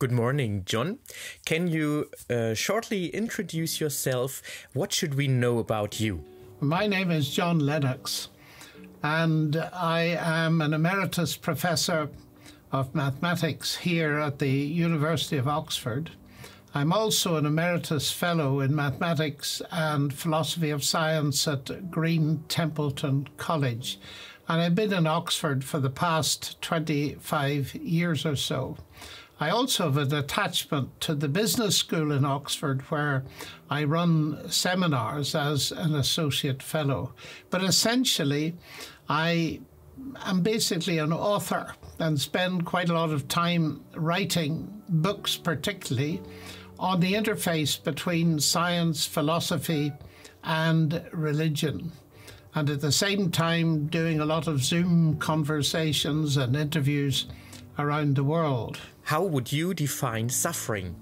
Good morning, John. Can you shortly introduce yourself? What should we know about you? My name is John Lennox, and I am an emeritus professor of mathematics here at the University of Oxford. I'm also an emeritus fellow in mathematics and philosophy of science at Green Templeton College, and I've been in Oxford for the past 25 years or so. I also have an attachment to the business school in Oxford, where I run seminars as an associate fellow. But essentially, I am basically an author and spend quite a lot of time writing books, particularly on the interface between science, philosophy, and religion. And at the same time, doing a lot of Zoom conversations and interviews around the world. How would you define suffering?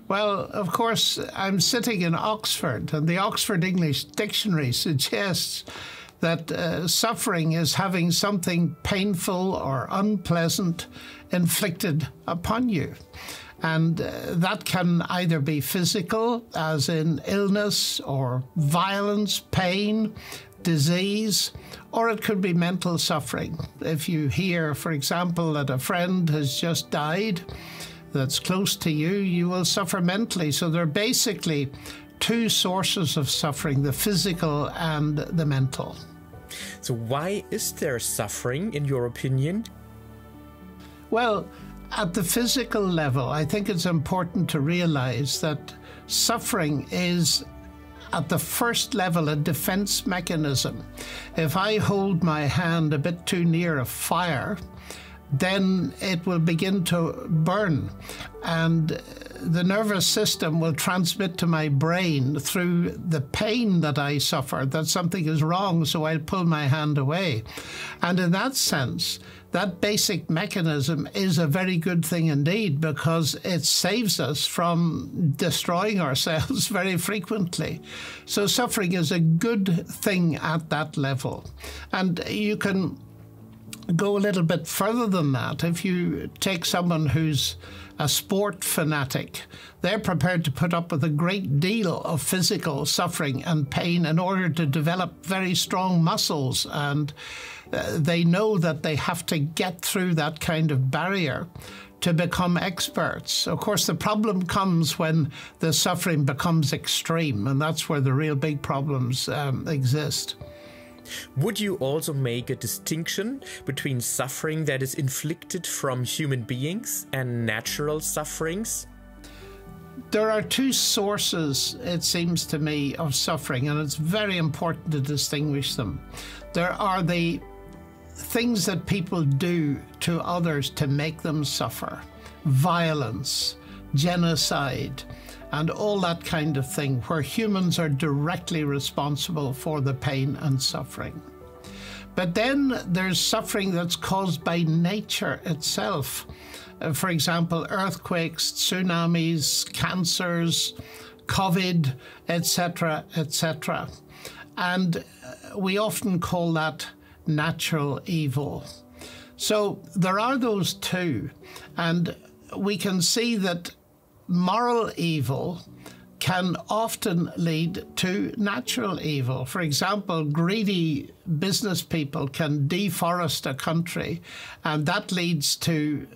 Well, of course, I'm sitting in Oxford, and the Oxford English Dictionary suggests that suffering is having something painful or unpleasant inflicted upon you. And that can either be physical, as in illness or violence, pain, disease, or it could be mental suffering. If you hear, for example, that a friend has just died that's close to you, you will suffer mentally. So there are basically two sources of suffering, the physical and the mental. So why is there suffering, in your opinion? Well, at the physical level, I think it's important to realize that suffering is at the first level a defense mechanism. If I hold my hand a bit too near a fire, then it will begin to burn, and the nervous system will transmit to my brain through the pain that I suffer that something is wrong, so I'll pull my hand away. And in that sense, that basic mechanism is a very good thing indeed, because it saves us from destroying ourselves very frequently. So suffering is a good thing at that level. And you can go a little bit further than that. If you take someone who's a sport fanatic, they're prepared to put up with a great deal of physical suffering and pain in order to develop very strong muscles, and they know that they have to get through that kind of barrier to become experts. Of course, the problem comes when the suffering becomes extreme, and that's where the real big problems exist. Would you also make a distinction between suffering that is inflicted from human beings and natural sufferings? There are two sources, it seems to me, of suffering, and it's very important to distinguish them. There are the things that people do to others to make them suffer, violence, genocide, and all that kind of thing, where humans are directly responsible for the pain and suffering. But then there's suffering that's caused by nature itself. For example, earthquakes, tsunamis, cancers, COVID, etc., etc. And we often call that natural evil. So there are those two, and we can see that moral evil can often lead to natural evil. For example, greedy business people can deforest a country, and that leads to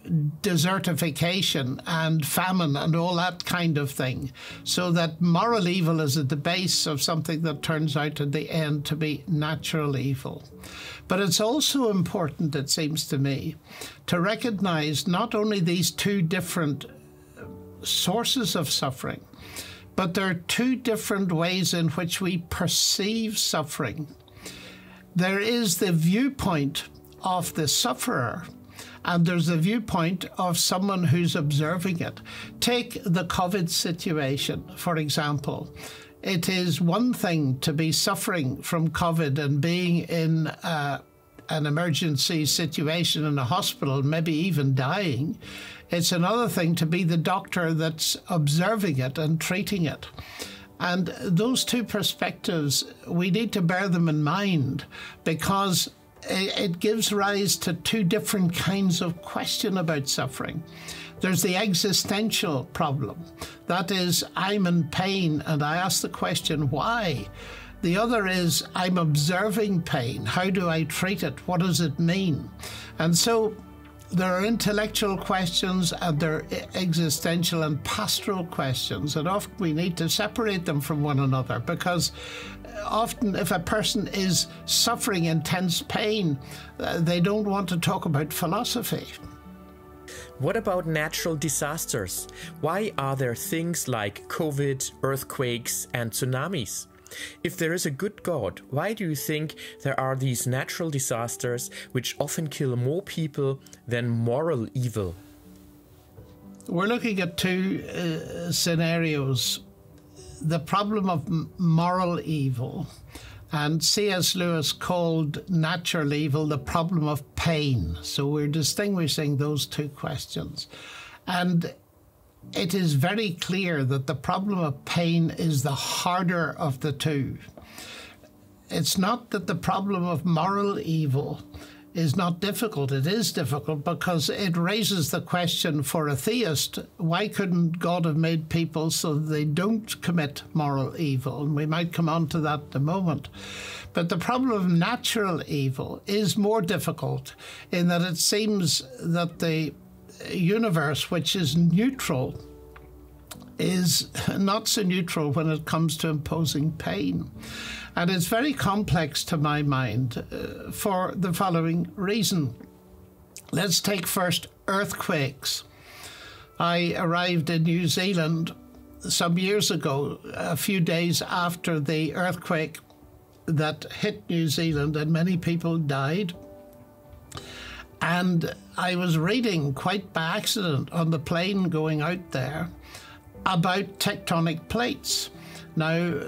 desertification and famine and all that kind of thing. So that moral evil is at the base of something that turns out in the end to be natural evil. But it's also important, it seems to me, to recognize not only these two different sources of suffering, but there are two different ways in which we perceive suffering. There is the viewpoint of the sufferer, and there's the viewpoint of someone who's observing it. Take the COVID situation, for example. It is one thing to be suffering from COVID and being in an emergency situation in a hospital, maybe even dying. It's another thing to be the doctor that's observing it and treating it. And those two perspectives, we need to bear them in mind, because it gives rise to two different kinds of question about suffering. There's the existential problem. That is, I'm in pain and I ask the question, why? The other is, I'm observing pain. How do I treat it? What does it mean? And so there are intellectual questions and there are existential and pastoral questions, and often we need to separate them from one another, because often if a person is suffering intense pain, they don't want to talk about philosophy. What about natural disasters? Why are there things like COVID, earthquakes, and tsunamis? If there is a good God, why do you think there are these natural disasters which often kill more people than moral evil? We're looking at two scenarios. The problem of moral evil, and C.S. Lewis called natural evil the problem of pain. So we're distinguishing those two questions. And it is very clear that the problem of pain is the harder of the two. It's not that the problem of moral evil is not difficult. It is difficult because it raises the question for a theist, why couldn't God have made people so they don't commit moral evil? And we might come on to that in a moment. But the problem of natural evil is more difficult in that it seems that the universe, which is neutral, is not so neutral when it comes to imposing pain. And it's very complex to my mind for the following reason. Let's take first earthquakes. I arrived in New Zealand some years ago, a few days after the earthquake that hit New Zealand, and many people died. And I was reading quite by accident on the plane going out there about tectonic plates. Now,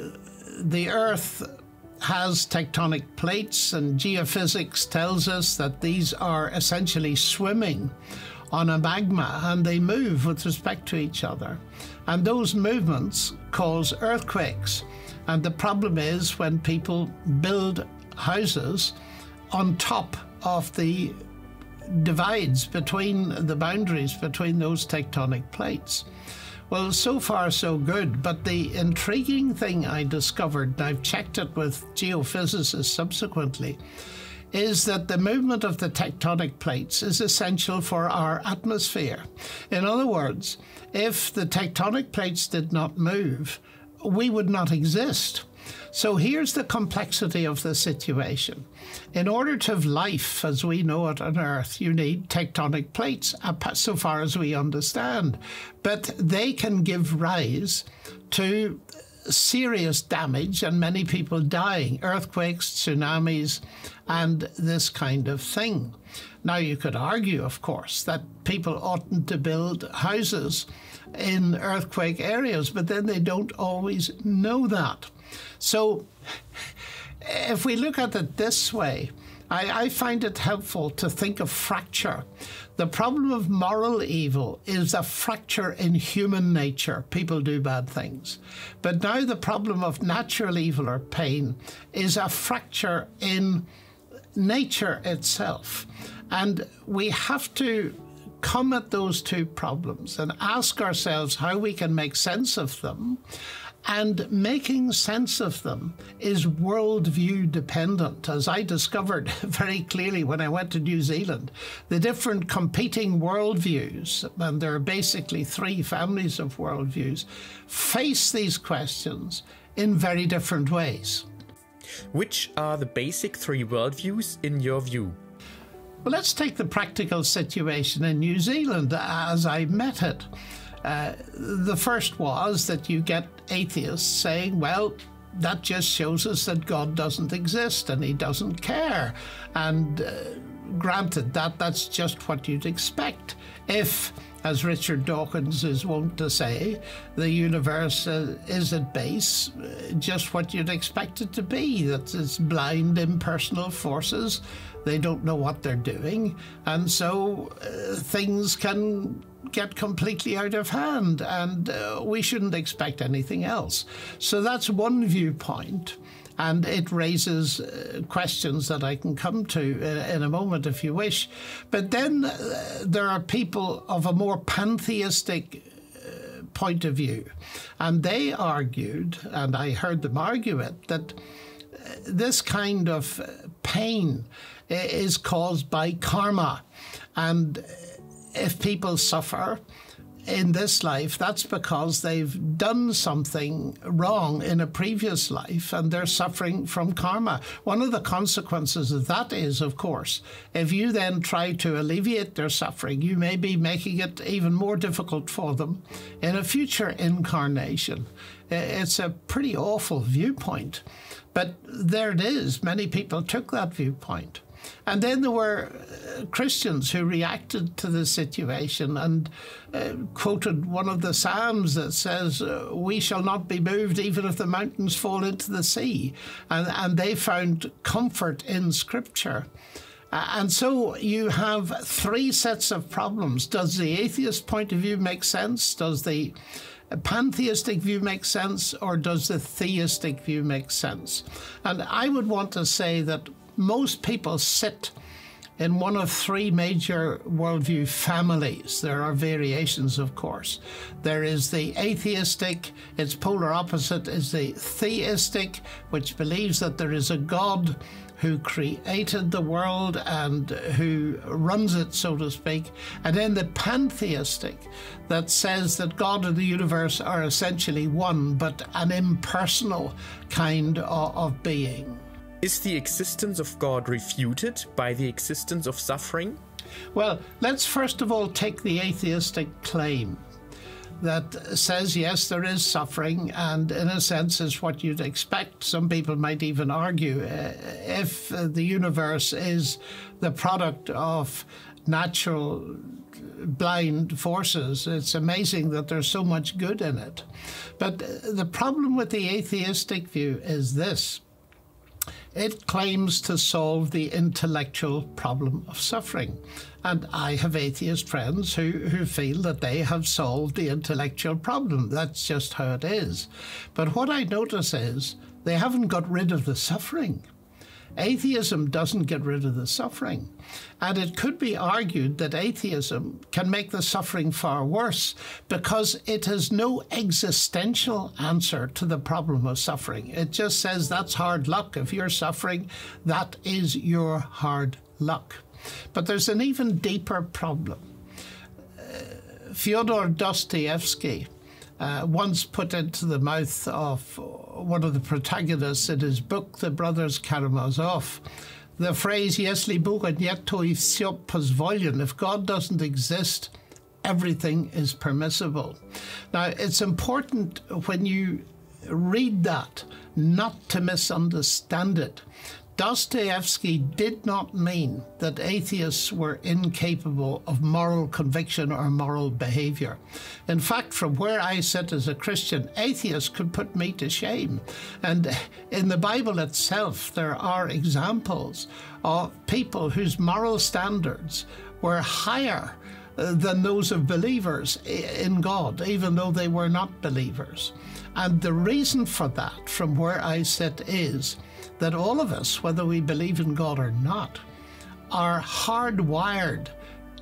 the Earth has tectonic plates, and geophysics tells us that these are essentially swimming on a magma, and they move with respect to each other. And those movements cause earthquakes. And the problem is when people build houses on top of the divides between the boundaries between those tectonic plates. Well, so far so good, but the intriguing thing I discovered, and I've checked it with geophysicists subsequently, is that the movement of the tectonic plates is essential for our atmosphere. In other words, if the tectonic plates did not move, we would not exist. So here's the complexity of the situation. In order to have life as we know it on Earth, you need tectonic plates, so far as we understand. But they can give rise to serious damage and many people dying, earthquakes, tsunamis, and this kind of thing. Now, you could argue, of course, that people oughtn't to build houses in earthquake areas, but then they don't always know that. So if we look at it this way, I find it helpful to think of fracture. The problem of moral evil is a fracture in human nature. People do bad things. But now the problem of natural evil or pain is a fracture in nature itself. And we have to come at those two problems and ask ourselves how we can make sense of them. And making sense of them is worldview dependent, as I discovered very clearly when I went to New Zealand. The different competing worldviews, and there are basically three families of worldviews, face these questions in very different ways. Which are the basic three worldviews in your view? Well, let's take the practical situation in New Zealand as I met it. The first was that you get atheists saying, well, that just shows us that God doesn't exist and he doesn't care. And granted, that's just what you'd expect. If, as Richard Dawkins is wont to say, the universe is at base just what you'd expect it to be, that it's blind, impersonal forces. They don't know what they're doing. And so things can get completely out of hand, and we shouldn't expect anything else. So that's one viewpoint. And it raises questions that I can come to in a moment if you wish. But then there are people of a more pantheistic point of view. And they argued, and I heard them argue it, that this kind of pain is caused by karma. And if people suffer in this life, that's because they've done something wrong in a previous life and they're suffering from karma. One of the consequences of that is, of course, if you then try to alleviate their suffering, you may be making it even more difficult for them in a future incarnation. It's a pretty awful viewpoint, but there it is. Many people took that viewpoint. And then there were Christians who reacted to the situation and quoted one of the Psalms that says, we shall not be moved even if the mountains fall into the sea. And they found comfort in Scripture. And so you have three sets of problems. Does the atheist point of view make sense? Does the pantheistic view make sense? Or does the theistic view make sense? And I would want to say that most people sit in one of three major worldview families. There are variations, of course. There is the atheistic, its polar opposite is the theistic, which believes that there is a God who created the world and who runs it, so to speak. And then the pantheistic, that says that God and the universe are essentially one, but an impersonal kind of being. Is the existence of God refuted by the existence of suffering? Well, let's first of all take the atheistic claim that says, yes, there is suffering, and in a sense is what you'd expect. Some people might even argue if the universe is the product of natural blind forces, it's amazing that there's so much good in it. But the problem with the atheistic view is this. It claims to solve the intellectual problem of suffering. And I have atheist friends who feel that they have solved the intellectual problem. That's just how it is. But what I notice is they haven't got rid of the suffering. Atheism doesn't get rid of the suffering. And it could be argued that atheism can make the suffering far worse because it has no existential answer to the problem of suffering. It just says that's hard luck. If you're suffering, that is your hard luck. But there's an even deeper problem. Fyodor Dostoevsky once put into the mouth of one of the protagonists in his book, The Brothers Karamazov, the phrase, "Если Бога нет, то и всё позволено." If God doesn't exist, everything is permissible. Now, it's important when you read that not to misunderstand it. Dostoevsky did not mean that atheists were incapable of moral conviction or moral behavior. In fact, from where I sit as a Christian, atheists could put me to shame. And in the Bible itself, there are examples of people whose moral standards were higher than those of believers in God, even though they were not believers. And the reason for that, from where I sit, is that all of us, whether we believe in God or not, are hardwired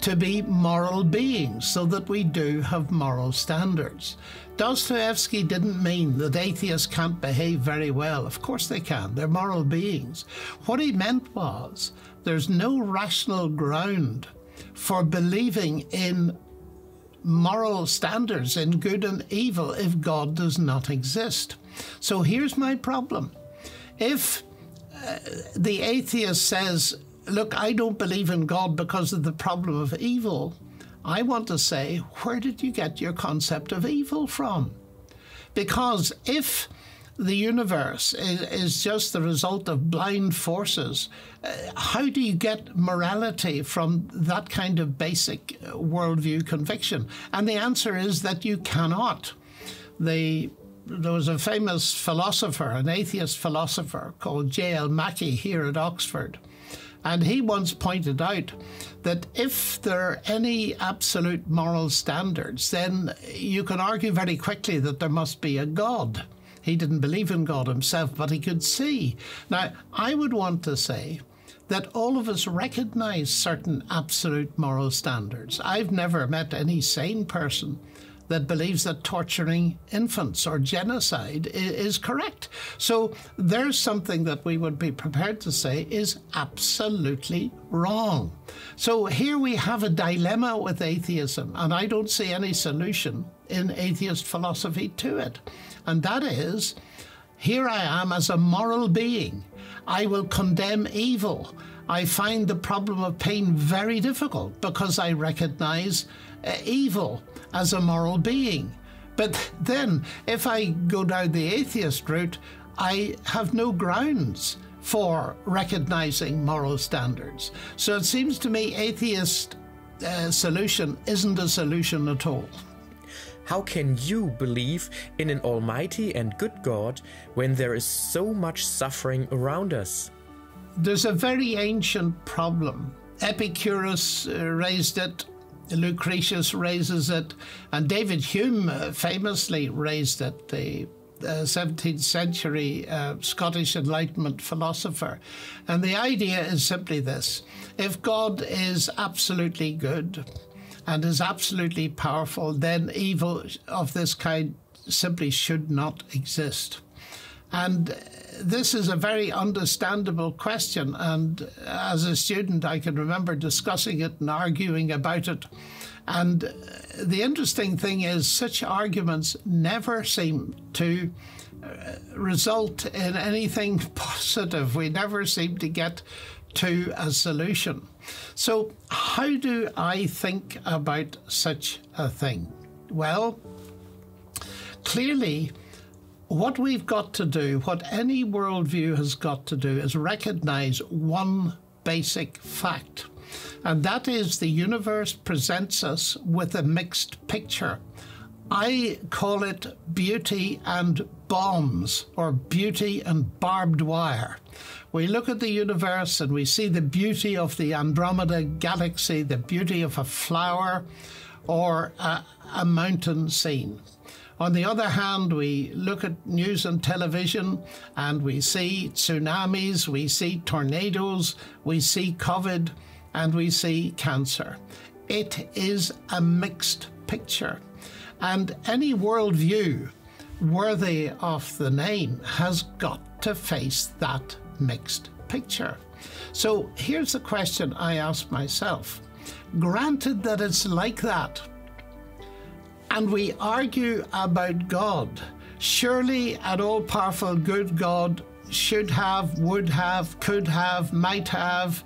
to be moral beings so that we do have moral standards. Dostoevsky didn't mean that atheists can't behave very well. Of course they can. They're moral beings. What he meant was there's no rational ground for believing in moral standards, in good and evil, if God does not exist. So here's my problem. If the atheist says, look, I don't believe in God because of the problem of evil, I want to say, where did you get your concept of evil from? Because if the universe is just the result of blind forces, how do you get morality from that kind of basic worldview conviction? And the answer is that you cannot. There was a famous philosopher, an atheist philosopher called J.L. Mackie here at Oxford. And he once pointed out that if there are any absolute moral standards, then you can argue very quickly that there must be a God. He didn't believe in God himself, but he could see. Now, I would want to say that all of us recognize certain absolute moral standards. I've never met any sane person that believes that torturing infants or genocide is correct. So there's something that we would be prepared to say is absolutely wrong. So here we have a dilemma with atheism, and I don't see any solution in atheist philosophy to it. And that is, here I am as a moral being. I will condemn evil. I find the problem of pain very difficult because I recognize evil as a moral being. But then, if I go down the atheist route, I have no grounds for recognizing moral standards. So it seems to me atheist solution isn't a solution at all. How can you believe in an almighty and good God when there is so much suffering around us? There's a very ancient problem. Epicurus raised it, Lucretius raises it, and David Hume famously raised it, the 17th century Scottish Enlightenment philosopher. And the idea is simply this: if God is absolutely good and is absolutely powerful, then evil of this kind simply should not exist. And this is a very understandable question, and as a student I can remember discussing it and arguing about it. And the interesting thing is such arguments never seem to result in anything positive. We never seem to get to a solution. So how do I think about such a thing? Well, clearly, what we've got to do, what any worldview has got to do, is recognize one basic fact. And that is the universe presents us with a mixed picture. I call it beauty and bombs, or beauty and barbed wire. We look at the universe and we see the beauty of the Andromeda galaxy, the beauty of a flower or a mountain scene. On the other hand, we look at news and television and we see tsunamis, we see tornadoes, we see COVID, and we see cancer. It is a mixed picture. And any worldview worthy of the name has got to face that mixed picture. So here's the question I ask myself. Granted that it's like that, and we argue about God, surely an all-powerful good God should have, would have, could have, might have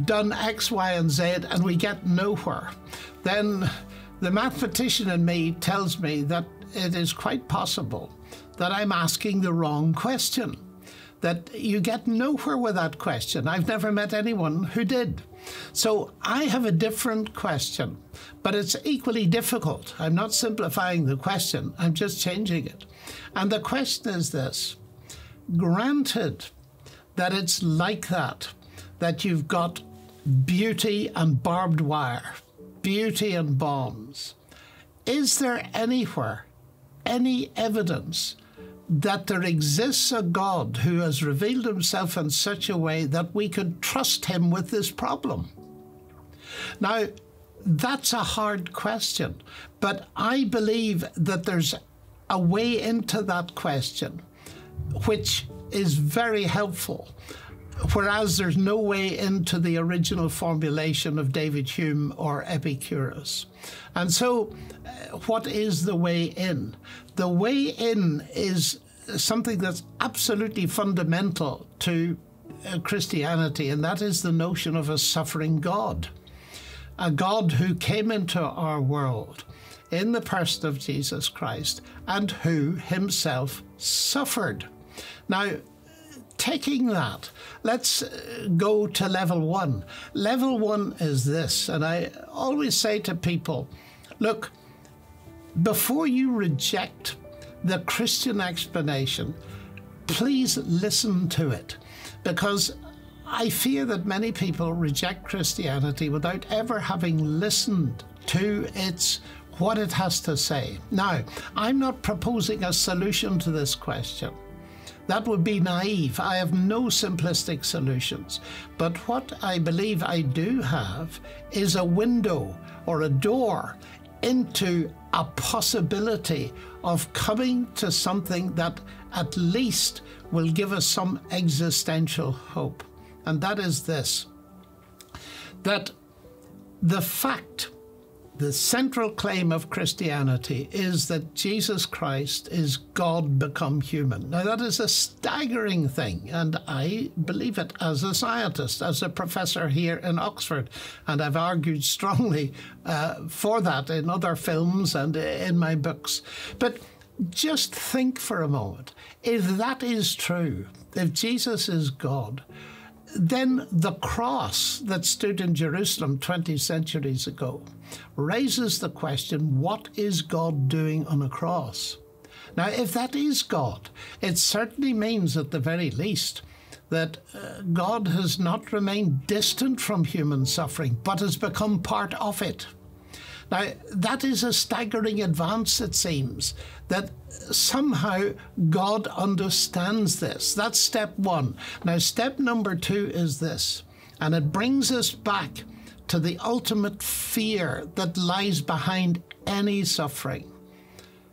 done X, Y, and Z, and we get nowhere. Then the mathematician in me tells me that it is quite possible that I'm asking the wrong question, that you get nowhere with that question. I've never met anyone who did. So I have a different question, but it's equally difficult. I'm not simplifying the question, I'm just changing it. And the question is this: granted that it's like that, that you've got beauty and barbed wire, beauty and bombs, is there anywhere any evidence that there exists a God who has revealed himself in such a way that we could trust him with this problem? Now, that's a hard question, but I believe that there's a way into that question which is very helpful, whereas there's no way into the original formulation of David Hume or Epicurus. And so what is the way in? The way in is something that's absolutely fundamental to Christianity, and that is the notion of a suffering God. A God who came into our world in the person of Jesus Christ and who himself suffered. Now, taking that, let's go to level one. Level one is this, and I always say to people, look, before you reject the Christian explanation, please listen to it, because I fear that many people reject Christianity without ever having listened to its what it has to say. Now, I'm not proposing a solution to this question. That would be naive. I have no simplistic solutions. But what I believe I do have is a window or a door into a possibility of coming to something that at least will give us some existential hope. And that is this, that the fact, the central claim of Christianity is that Jesus Christ is God become human. Now, that is a staggering thing, and I believe it as a scientist, as a professor here in Oxford, and I've argued strongly for that in other films and in my books. But just think for a moment, if that is true, if Jesus is God, then the cross that stood in Jerusalem 20 centuries ago raises the question, what is God doing on a cross? Now, if that is God, it certainly means at the very least that God has not remained distant from human suffering, but has become part of it. Now, that is a staggering advance, it seems, that somehow God understands this. That's step one. Now, step number two is this, and it brings us back to the ultimate fear that lies behind any suffering.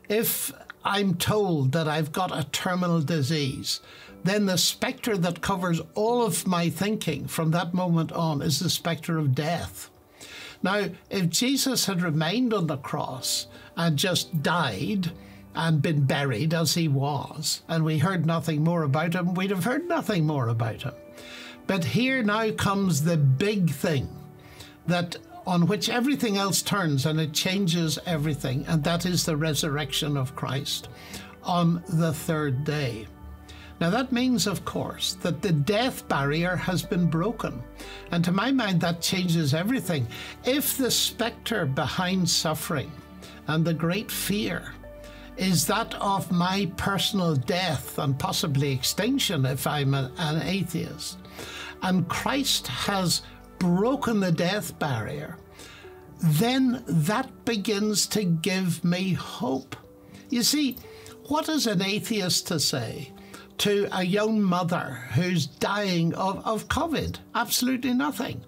If I'm told that I've got a terminal disease, then the spectre that covers all of my thinking from that moment on is the spectre of death. Now, if Jesus had remained on the cross and just died and been buried as he was, and we heard nothing more about him, we'd have heard nothing more about him. But here now comes the big thing that on which everything else turns, and it changes everything, and that is the resurrection of Christ on the third day. Now, that means, of course, that the death barrier has been broken. And to my mind, that changes everything. If the spectre behind suffering and the great fear is that of my personal death and possibly extinction if I'm an atheist, and Christ has broken the death barrier, then that begins to give me hope. You see, what is an atheist to say to a young mother who's dying of COVID? Absolutely nothing.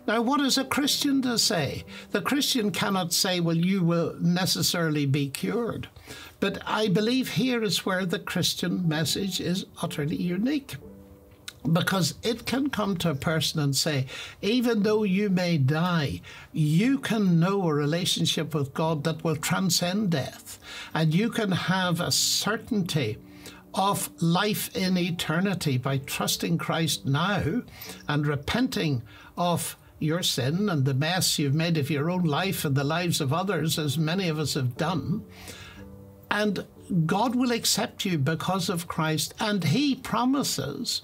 Now, what is a Christian to say? The Christian cannot say, well, you will necessarily be cured. But I believe here is where the Christian message is utterly unique, because it can come to a person and say, even though you may die, you can know a relationship with God that will transcend death, and you can have a certainty of life in eternity by trusting Christ now and repenting of your sin and the mess you've made of your own life and the lives of others, as many of us have done. And God will accept you because of Christ, and he promises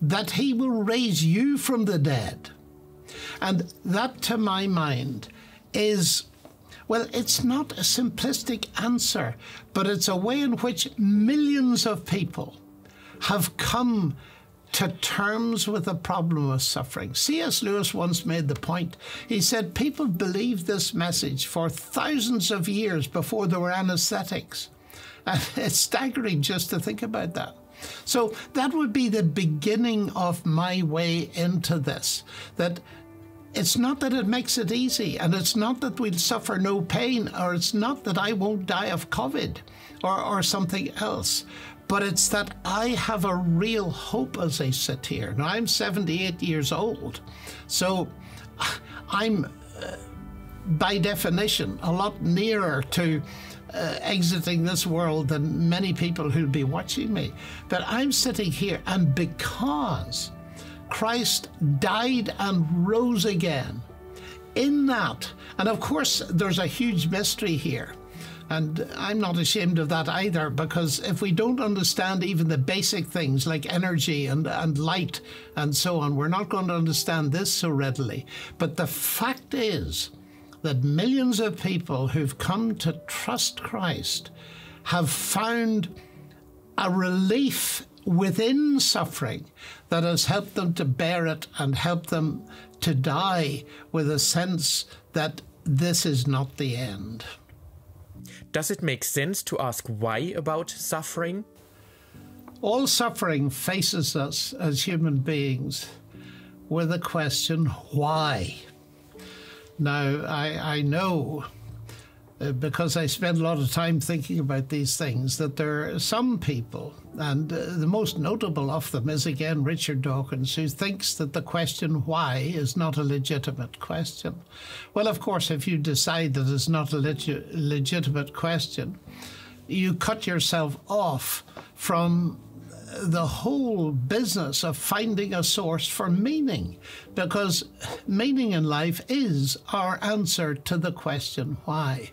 that he will raise you from the dead. And that, to my mind, is, well, it's not a simplistic answer, but it's a way in which millions of people have come to terms with the problem of suffering. C.S. Lewis once made the point. He said people believed this message for thousands of years before there were anesthetics. And it's staggering just to think about that. So that would be the beginning of my way into this, that it's not that it makes it easy, and it's not that we'll suffer no pain, or it's not that I won't die of COVID or something else, but it's that I have a real hope as I sit here. Now, I'm 78 years old, so I'm, by definition, a lot nearer to exiting this world than many people who'll be watching me. But I'm sitting here, and because Christ died and rose again, in that, and of course there's a huge mystery here, and I'm not ashamed of that either, because if we don't understand even the basic things like energy and light and so on, we're not going to understand this so readily. But the fact is that millions of people who've come to trust Christ have found a relief within suffering that has helped them to bear it and helped them to die with a sense that this is not the end. Does it make sense to ask why about suffering? All suffering faces us as human beings with a question, why? Now, I know, because I spend a lot of time thinking about these things, that there are some people, and the most notable of them is, again, Richard Dawkins, who thinks that the question why is not a legitimate question. Well, of course, if you decide that it's not a legitimate question, you cut yourself off from the whole business of finding a source for meaning, because meaning in life is our answer to the question why.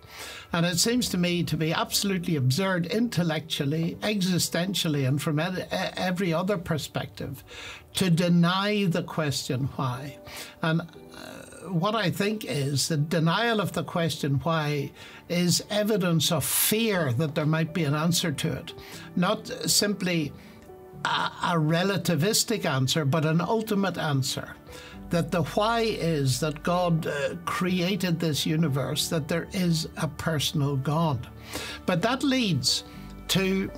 And it seems to me to be absolutely absurd intellectually, existentially, and from every other perspective to deny the question why. And what I think is the denial of the question why is evidence of fear that there might be an answer to it, not simply a relativistic answer, but an ultimate answer. That the why is that God created this universe, that there is a personal God. But that leads to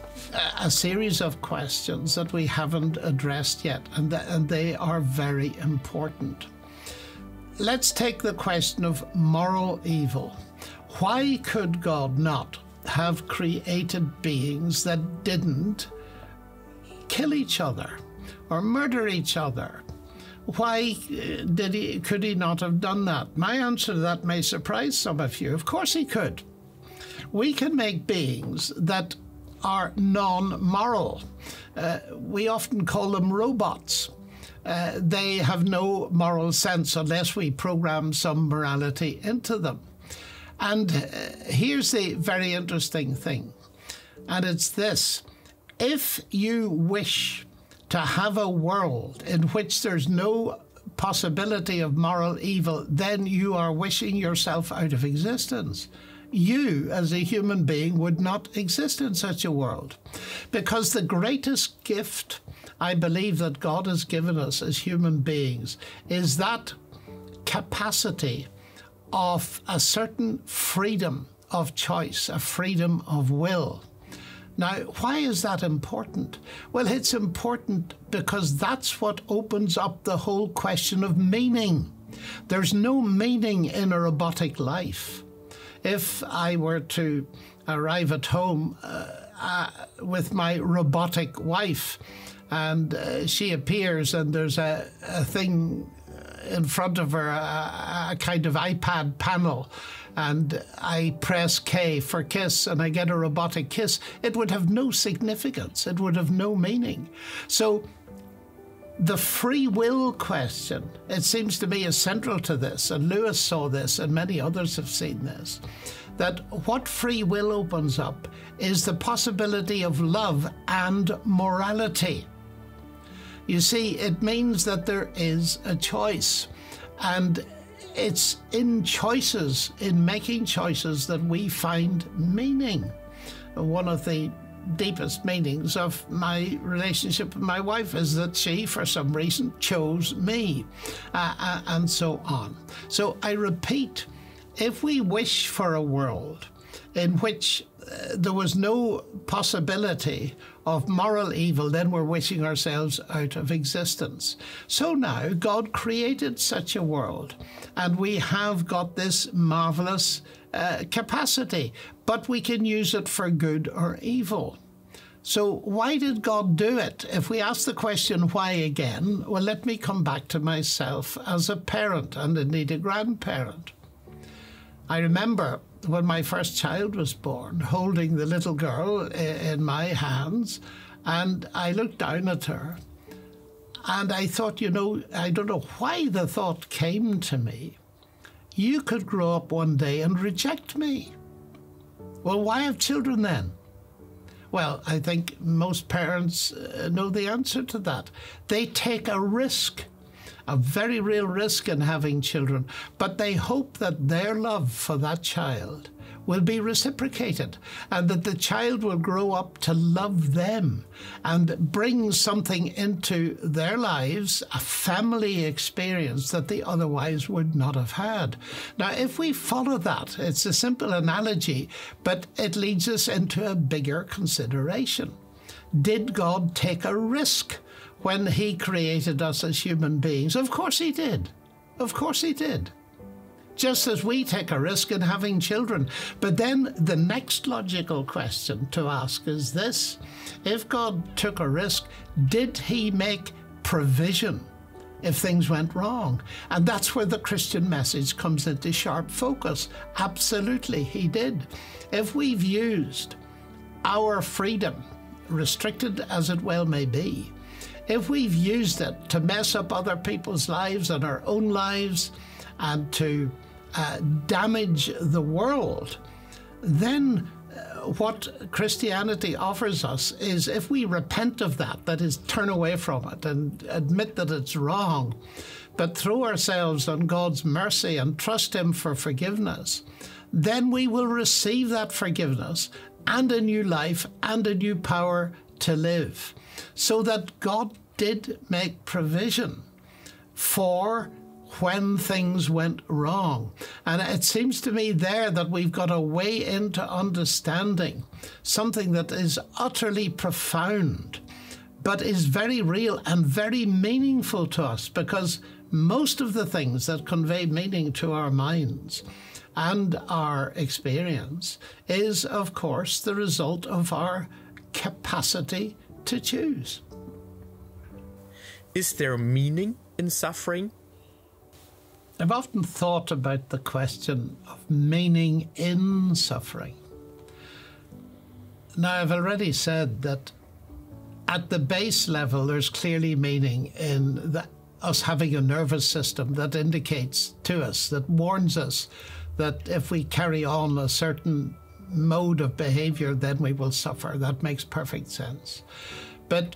a series of questions that we haven't addressed yet, and they are very important. Let's take the question of moral evil. Why could God not have created beings that didn't kill each other or murder each other? Why could he not have done that? My answer to that may surprise some of you. Of course he could. We can make beings that are non-moral. We often call them robots. They have no moral sense unless we program some morality into them. And here's the very interesting thing, and it's this. If you wish to have a world in which there's no possibility of moral evil, then you are wishing yourself out of existence. You, as a human being, would not exist in such a world. Because the greatest gift I believe that God has given us as human beings is that capacity of a certain freedom of choice, a freedom of will. Now, why is that important? Well, it's important because that's what opens up the whole question of meaning. There's no meaning in a robotic life. If I were to arrive at home with my robotic wife and she appears and there's a thing in front of her, a kind of iPad panel, and I press K for kiss and I get a robotic kiss, it would have no significance. It would have no meaning. So the free will question, it seems to me, is central to this. And Lewis saw this and many others have seen this. That what free will opens up is the possibility of love and morality. You see, it means that there is a choice. And it's in choices, in making choices, that we find meaning. One of the deepest meanings of my relationship with my wife is that she, for some reason, chose me, and so on. So I repeat, if we wish for a world in which there was no possibility of moral evil, then we're wishing ourselves out of existence. So now God created such a world, and we have got this marvelous capacity, but we can use it for good or evil. So why did God do it? If we ask the question why again, well, let me come back to myself as a parent and indeed a grandparent. I remember when my first child was born, holding the little girl in my hands, and I looked down at her, and I thought, you know, I don't know why the thought came to me, you could grow up one day and reject me. Well, why have children then? Well, I think most parents know the answer to that. They take a risk, a very real risk in having children, but they hope that their love for that child will be reciprocated, and that the child will grow up to love them and bring something into their lives, a family experience that they otherwise would not have had. Now, if we follow that, it's a simple analogy, but it leads us into a bigger consideration. Did God take a risk when he created us as human beings? Of course he did. Of course he did. Just as we take a risk in having children. But then the next logical question to ask is this: if God took a risk, did he make provision if things went wrong? And that's where the Christian message comes into sharp focus. Absolutely, he did. If we've used our freedom, restricted as it well may be, if we've used it to mess up other people's lives and our own lives and to damage the world, then what Christianity offers us is, if we repent of that, that is, turn away from it and admit that it's wrong, but throw ourselves on God's mercy and trust him for forgiveness, then we will receive that forgiveness and a new life and a new power to live. So that God did make provision for when things went wrong. And it seems to me there that we've got a way into understanding something that is utterly profound, but is very real and very meaningful to us, because most of the things that convey meaning to our minds and our experience is, of course, the result of our capacity to choose. Is there meaning in suffering? I've often thought about the question of meaning in suffering. Now, I've already said that at the base level, there's clearly meaning in us having a nervous system that indicates to us, that warns us that if we carry on a certain mode of behavior, then we will suffer. That makes perfect sense. But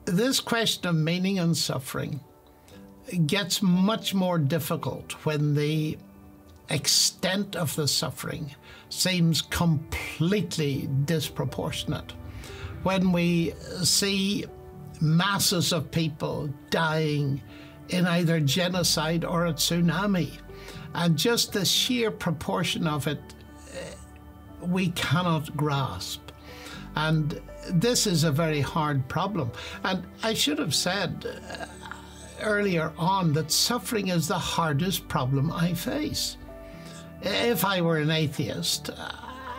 this question of meaning and suffering gets much more difficult when the extent of the suffering seems completely disproportionate. When we see masses of people dying in either genocide or a tsunami, and just the sheer proportion of it we cannot grasp. And this is a very hard problem. And I should have said earlier on that suffering is the hardest problem I face. If I were an atheist,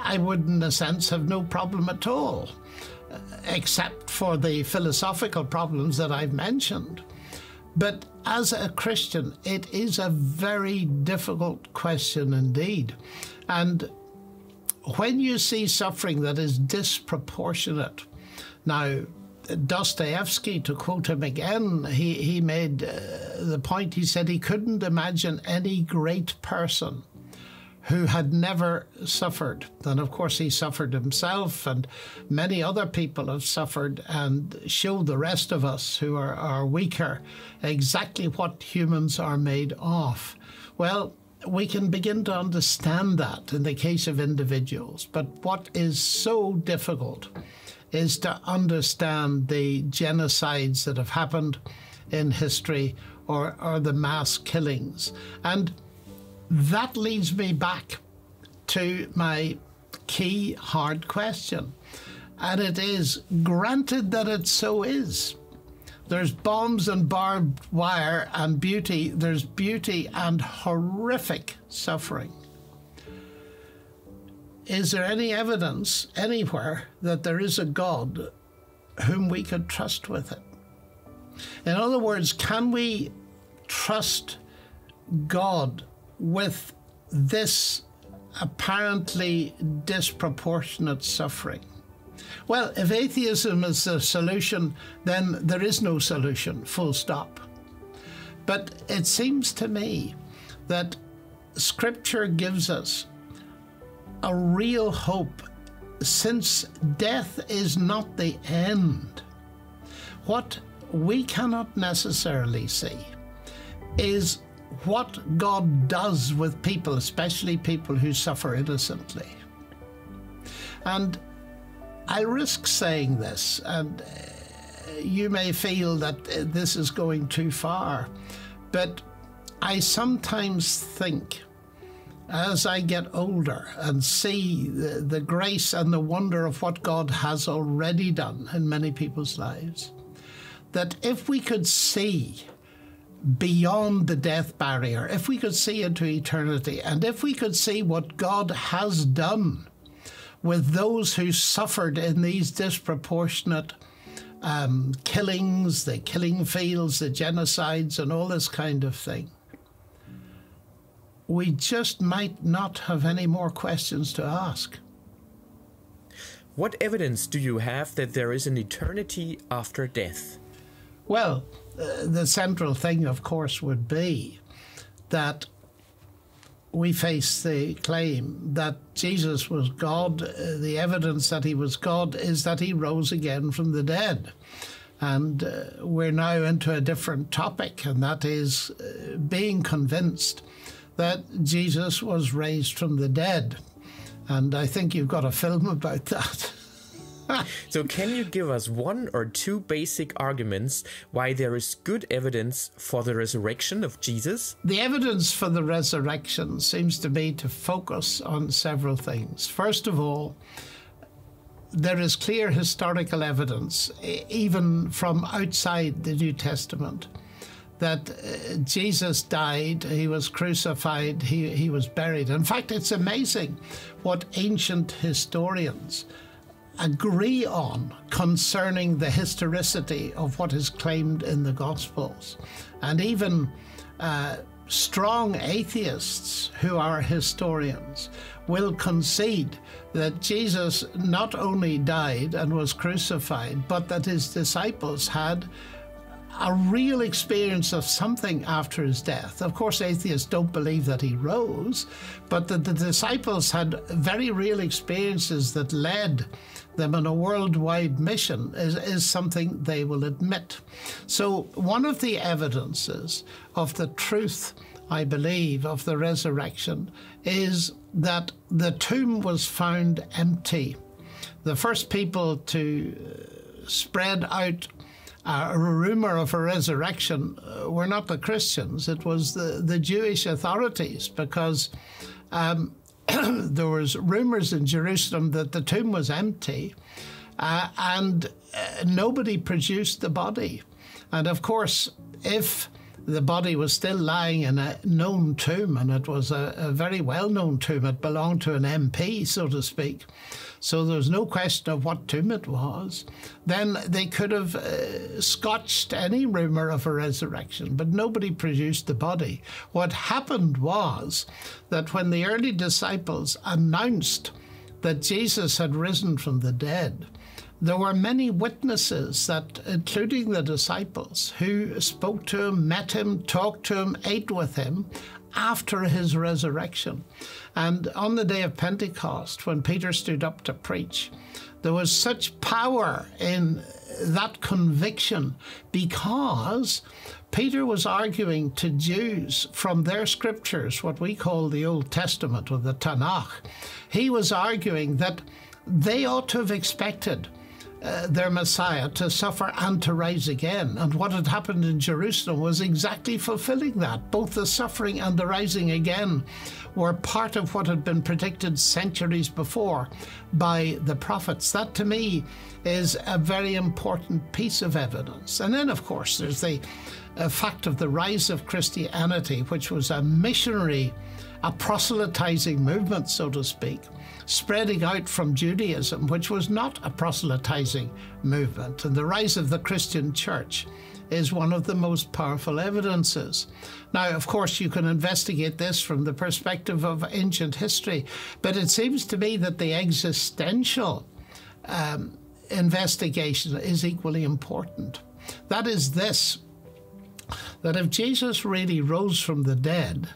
I would, in a sense, have no problem at all, except for the philosophical problems that I've mentioned. But as a Christian, it is a very difficult question indeed. And when you see suffering that is disproportionate, now, Dostoevsky, to quote him again, he made the point, he said he couldn't imagine any great person who had never suffered. And of course he suffered himself, and many other people have suffered, and show the rest of us who are weaker exactly what humans are made of. Well, we can begin to understand that in the case of individuals, but what is so difficult is to understand the genocides that have happened in history, or the mass killings. And that leads me back to my key hard question. And it is, granted that it so is, there's bombs and barbed wire and beauty, there's beauty and horrific suffering. Is there any evidence anywhere that there is a God whom we could trust with it? In other words, can we trust God with this apparently disproportionate suffering? Well, if atheism is the solution, then there is no solution, full stop. But it seems to me that Scripture gives us a real hope, since death is not the end. What we cannot necessarily see is what God does with people, especially people who suffer innocently. And I risk saying this, and you may feel that this is going too far, but I sometimes think, as I get older and see the grace and the wonder of what God has already done in many people's lives, that if we could see beyond the death barrier, if we could see into eternity, and if we could see what God has done with those who suffered in these disproportionate killings, the killing fields, the genocides, and all this kind of thing, we just might not have any more questions to ask. What evidence do you have that there is an eternity after death? Well, the central thing, of course, would be that we face the claim that Jesus was God. The evidence that he was God is that he rose again from the dead. And we're now into a different topic, and that is being convinced that Jesus was raised from the dead. And I think you've got a film about that. So can you give us one or two basic arguments why there is good evidence for the resurrection of Jesus? The evidence for the resurrection seems to me to focus on several things. First of all, there is clear historical evidence, even from outside the New Testament, that Jesus died, he was crucified, he was buried. In fact, it's amazing what ancient historians agree on concerning the historicity of what is claimed in the Gospels. And even strong atheists who are historians will concede that Jesus not only died and was crucified, but that his disciples had a real experience of something after his death. Of course, atheists don't believe that he rose, but that the disciples had very real experiences that led them on a worldwide mission is something they will admit. So one of the evidences of the truth, I believe, of the resurrection is that the tomb was found empty. The first people to spread out a rumor of a resurrection were not the Christians, it was the Jewish authorities, because there was rumors in Jerusalem that the tomb was empty and nobody produced the body. And of course, if the body was still lying in a known tomb, and it was a very well-known tomb, it belonged to an MP, so to speak, so there was no question of what tomb it was, then they could have scotched any rumor of a resurrection, but nobody produced the body. What happened was that when the early disciples announced that Jesus had risen from the dead, there were many witnesses, that, including the disciples, who spoke to him, met him, talked to him, ate with him after his resurrection. And on the day of Pentecost, when Peter stood up to preach, there was such power in that conviction, because Peter was arguing to Jews from their scriptures, what we call the Old Testament or the Tanakh. He was arguing that they ought to have expected their Messiah to suffer and to rise again. And what had happened in Jerusalem was exactly fulfilling that. Both the suffering and the rising again were part of what had been predicted centuries before by the prophets. That, to me, is a very important piece of evidence. And then, of course, there's the fact of the rise of Christianity, which was a missionary, a proselytizing movement, so to speak, spreading out from Judaism, which was not a proselytizing movement. And the rise of the Christian church is one of the most powerful evidences. Now, of course, you can investigate this from the perspective of ancient history, but it seems to me that the existential investigation is equally important. That is this, that if Jesus really rose from the dead,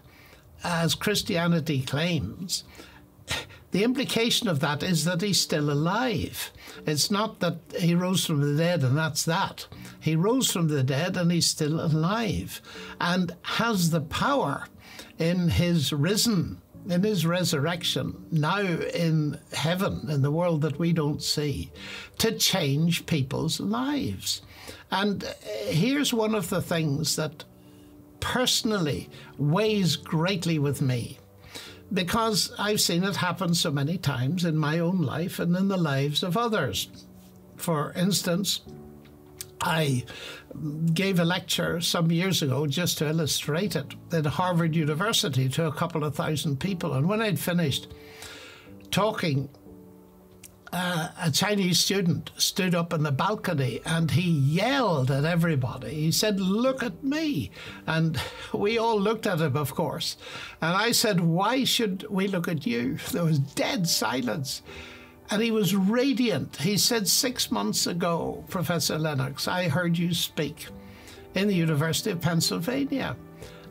as Christianity claims, the implication of that is that he's still alive. It's not that he rose from the dead and that's that. He rose from the dead and he's still alive and has the power in his risen in his resurrection, now in heaven, in the world that we don't see, to change people's lives. And here's one of the things that personally weighs greatly with me, because I've seen it happen so many times in my own life and in the lives of others. For instance, I gave a lecture some years ago just to illustrate it at Harvard University to a couple of thousand people. And when I'd finished talking, a Chinese student stood up in the balcony and he yelled at everybody. He said, "Look at me." And we all looked at him, of course. And I said, "Why should we look at you?" There was dead silence. And he was radiant. He said, "6 months ago, Professor Lennox, I heard you speak in the University of Pennsylvania."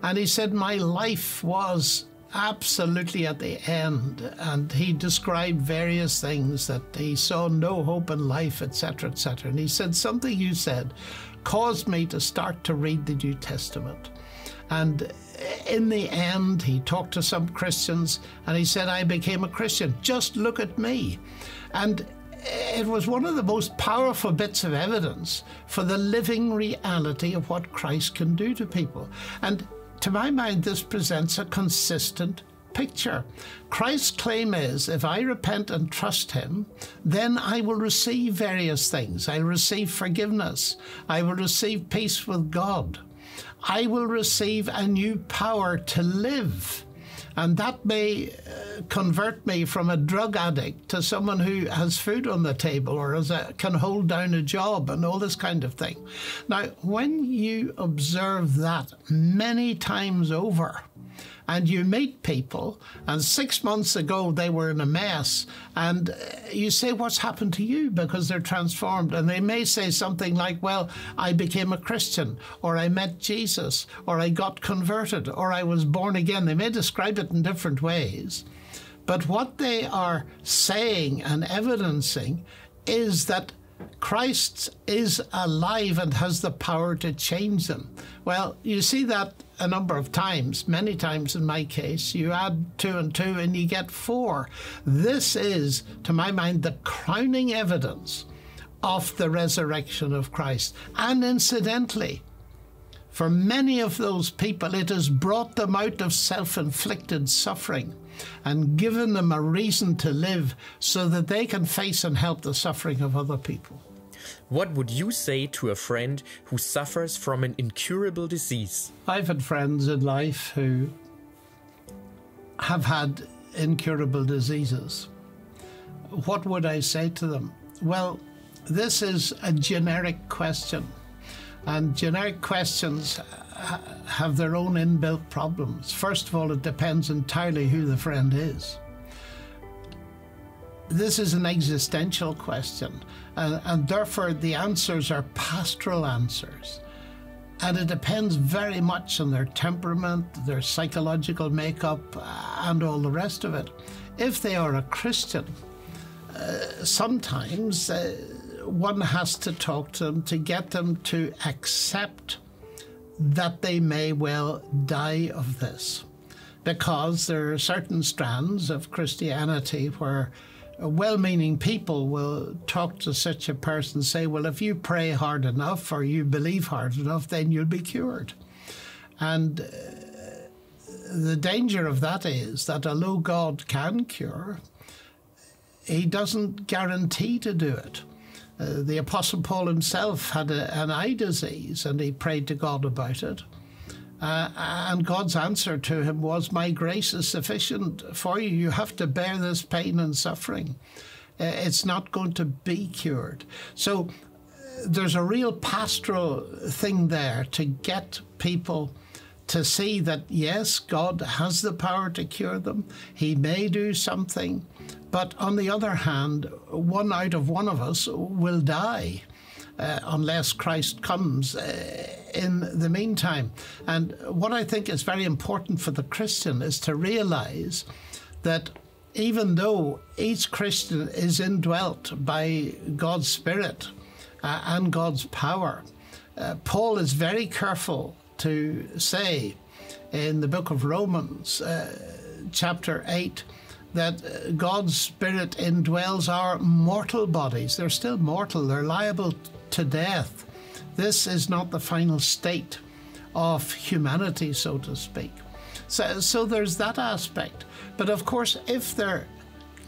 And he said, "My life was absolutely at the end." And he described various things, that he saw no hope in life, etc., etc. And he said, "Something you said caused me to start to read the New Testament." And in the end, he talked to some Christians and he said, "I became a Christian. Just look at me." And it was one of the most powerful bits of evidence for the living reality of what Christ can do to people. And to my mind, this presents a consistent picture. Christ's claim is, if I repent and trust him, then I will receive various things. I'll receive forgiveness. I will receive peace with God. I will receive a new power to live. And that may convert me from a drug addict to someone who has food on the table, or can hold down a job and all this kind of thing. Now, when you observe that many times over, and you meet people, and 6 months ago they were in a mess, and you say, "What's happened to you?" Because they're transformed. And they may say something like, "Well, I became a Christian," or "I met Jesus," or "I got converted," or "I was born again." They may describe it in different ways. But what they are saying and evidencing is that Christ is alive and has the power to change them. Well, you see that a number of times, many times in my case. You add 2 and 2 and you get 4. This is, to my mind, the crowning evidence of the resurrection of Christ. And incidentally, for many of those people, it has brought them out of self-inflicted suffering and given them a reason to live so that they can face and help the suffering of other people. What would you say to a friend who suffers from an incurable disease? I've had friends in life who have had incurable diseases. What would I say to them? Well, this is a generic question. And generic questions have their own inbuilt problems. First of all, it depends entirely who the friend is. This is an existential question, and therefore the answers are pastoral answers. And it depends very much on their temperament, their psychological makeup, and all the rest of it. If they are a Christian, sometimes one has to talk to them to get them to accept that they may well die of this. Because there are certain strands of Christianity where well-meaning people will talk to such a person and say, "Well, if you pray hard enough or you believe hard enough, then you'll be cured." And the danger of that is that although God can cure, he doesn't guarantee to do it. The Apostle Paul himself had an eye disease, and he prayed to God about it. And God's answer to him was, "My grace is sufficient for you. You have to bear this pain and suffering. It's not going to be cured." So there's a real pastoral thing there to get people to see that, yes, God has the power to cure them. He may do something. But on the other hand, one out of one of us will die unless Christ comes in the meantime. And what I think is very important for the Christian is to realize that even though each Christian is indwelt by God's Spirit and God's power, Paul is very careful to say in the book of Romans, chapter 8 that God's Spirit indwells our mortal bodies. They're still mortal. They're liable to death. This is not the final state of humanity, so to speak. So there's that aspect. But of course, if they're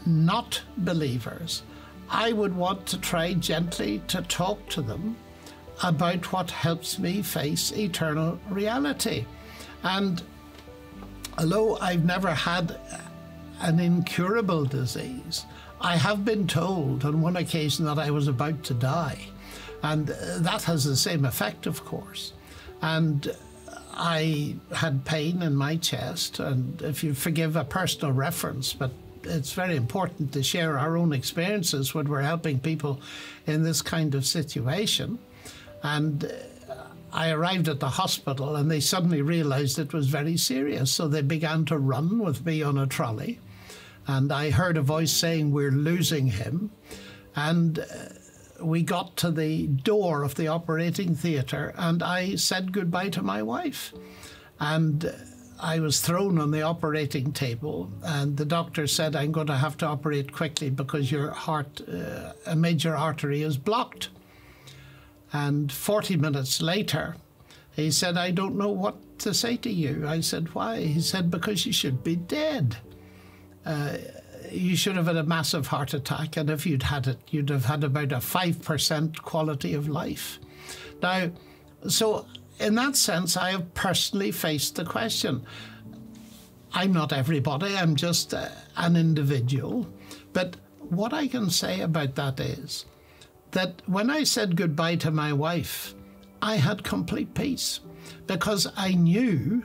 not believers, I would want to try gently to talk to them about what helps me face eternal reality. And although I've never had an incurable disease, I have been told on one occasion that I was about to die. And that has the same effect, of course. And I had pain in my chest, and if you forgive a personal reference, but it's very important to share our own experiences when we're helping people in this kind of situation. And I arrived at the hospital and they suddenly realized it was very serious. So they began to run with me on a trolley. And I heard a voice saying, "We're losing him." And we got to the door of the operating theatre and I said goodbye to my wife. And I was thrown on the operating table and the doctor said, "I'm going to have to operate quickly because your heart, a major artery is blocked." And 40 minutes later, he said, "I don't know what to say to you." I said, "Why?" He said, "Because you should be dead. You should have had a massive heart attack, and if you'd had it, you'd have had about a 5% quality of life." Now, so in that sense, I have personally faced the question. I'm not everybody, I'm just an individual. But what I can say about that is that when I said goodbye to my wife, I had complete peace because I knew,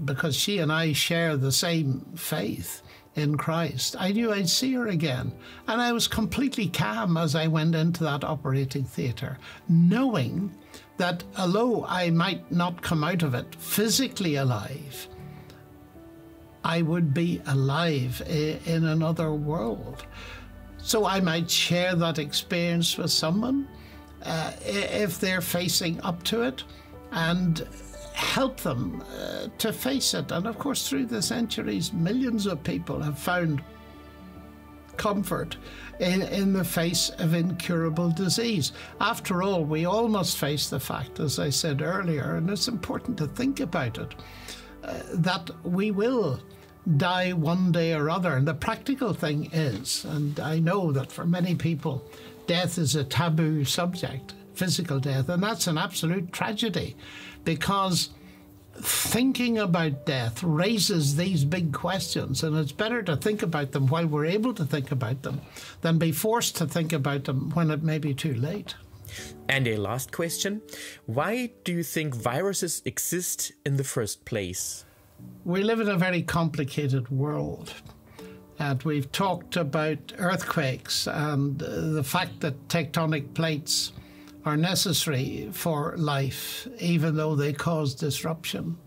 because she and I share the same faith in Christ, I knew I'd see her again. And I was completely calm as I went into that operating theatre, knowing that although I might not come out of it physically alive, I would be alive in another world. So I might share that experience with someone if they're facing up to it and help them to face it. And of course, through the centuries, millions of people have found comfort in the face of incurable disease. After all, we all must face the fact, as I said earlier, and it's important to think about it, that we will die one day or other. And the practical thing is, and I know that for many people, death is a taboo subject, physical death, and that's an absolute tragedy, because thinking about death raises these big questions, and it's better to think about them while we're able to think about them than be forced to think about them when it may be too late. And a last question. Why do you think viruses exist in the first place? We live in a very complicated world, and we've talked about earthquakes and the fact that tectonic plates are necessary for life, even though they cause disruption.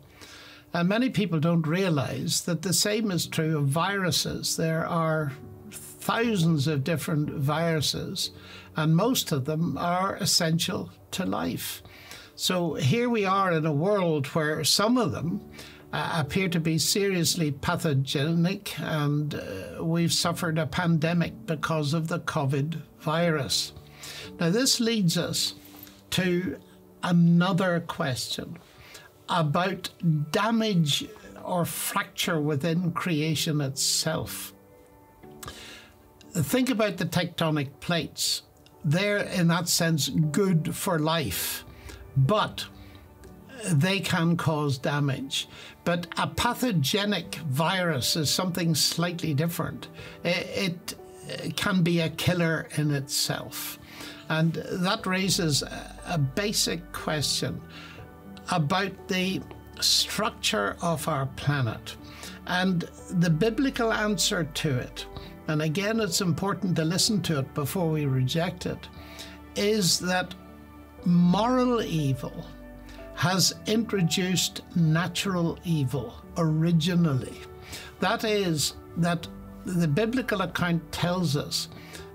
And many people don't realize that the same is true of viruses. There are thousands of different viruses, and most of them are essential to life. So here we are in a world where some of them appear to be seriously pathogenic, and we've suffered a pandemic because of the COVID virus. Now, this leads us to another question about damage or fracture within creation itself. Think about the tectonic plates. They're, in that sense, good for life, but they can cause damage. But a pathogenic virus is something slightly different. It can be a killer in itself. And that raises a basic question about the structure of our planet. And the biblical answer to it, and again, it's important to listen to it before we reject it, is that moral evil has introduced natural evil originally. That is, that the biblical account tells us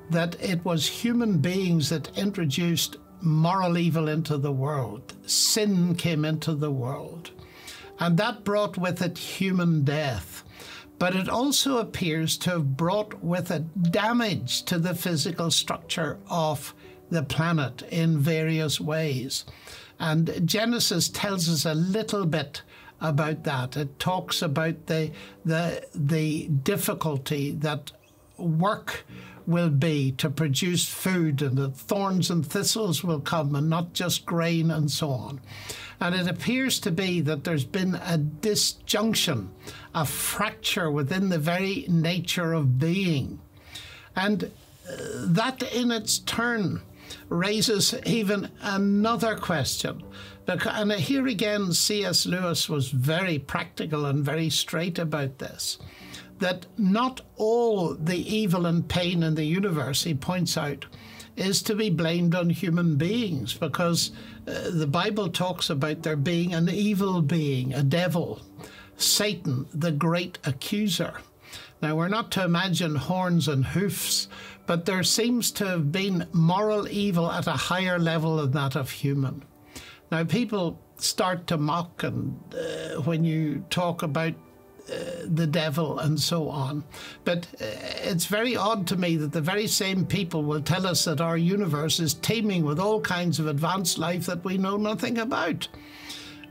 that it was human beings that introduced moral evil into the world. Sin came into the world, and that brought with it human death. but it also appears to have brought with it damage to the physical structure of the planet in various ways. And Genesis tells us a little bit about that. It talks about the difficulty that work will be to produce food, and that thorns and thistles will come and not just grain and so on. And it appears to be that there's been a disjunction, a fracture within the very nature of being. And that in its turn raises even another question. And here again, C.S. Lewis was very practical and very straight about this, that not all the evil and pain in the universe, he points out, is to be blamed on human beings, because the Bible talks about there being an evil being, a devil, Satan, the great accuser. Now, we're not to imagine horns and hoofs, but there seems to have been moral evil at a higher level than that of human. Now, people start to mock and when you talk about the devil and so on. But it's very odd to me that the very same people will tell us that our universe is teeming with all kinds of advanced life that we know nothing about.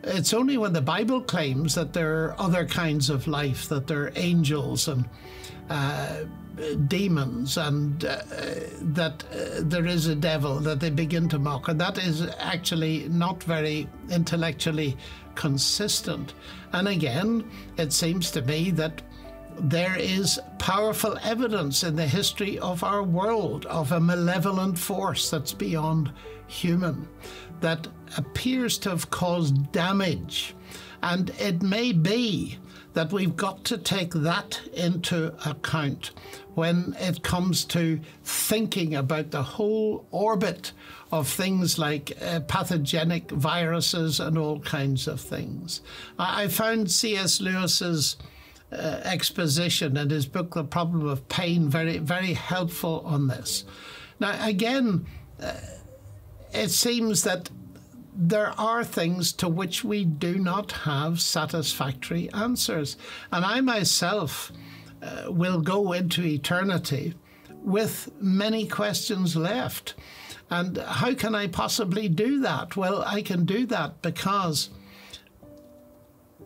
It's only when the Bible claims that there are other kinds of life, that there are angels and demons, and that there is a devil, that they begin to mock. And that is actually not very intellectually consistent. And again, it seems to me that there is powerful evidence in the history of our world of a malevolent force that's beyond human, that appears to have caused damage. And it may be that we've got to take that into account when it comes to thinking about the whole orbit of things like pathogenic viruses and all kinds of things. I found C.S. Lewis's exposition in his book, The Problem of Pain, very, very helpful on this. Now, again, it seems that there are things to which we do not have satisfactory answers. And I myself will go into eternity with many questions left. And how can I possibly do that? Well, I can do that because,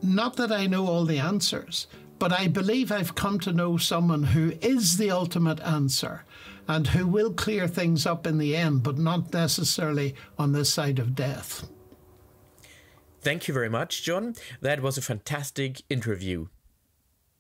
not that I know all the answers, but I believe I've come to know someone who is the ultimate answer and who will clear things up in the end, but not necessarily on this side of death. Thank you very much, John. That was a fantastic interview.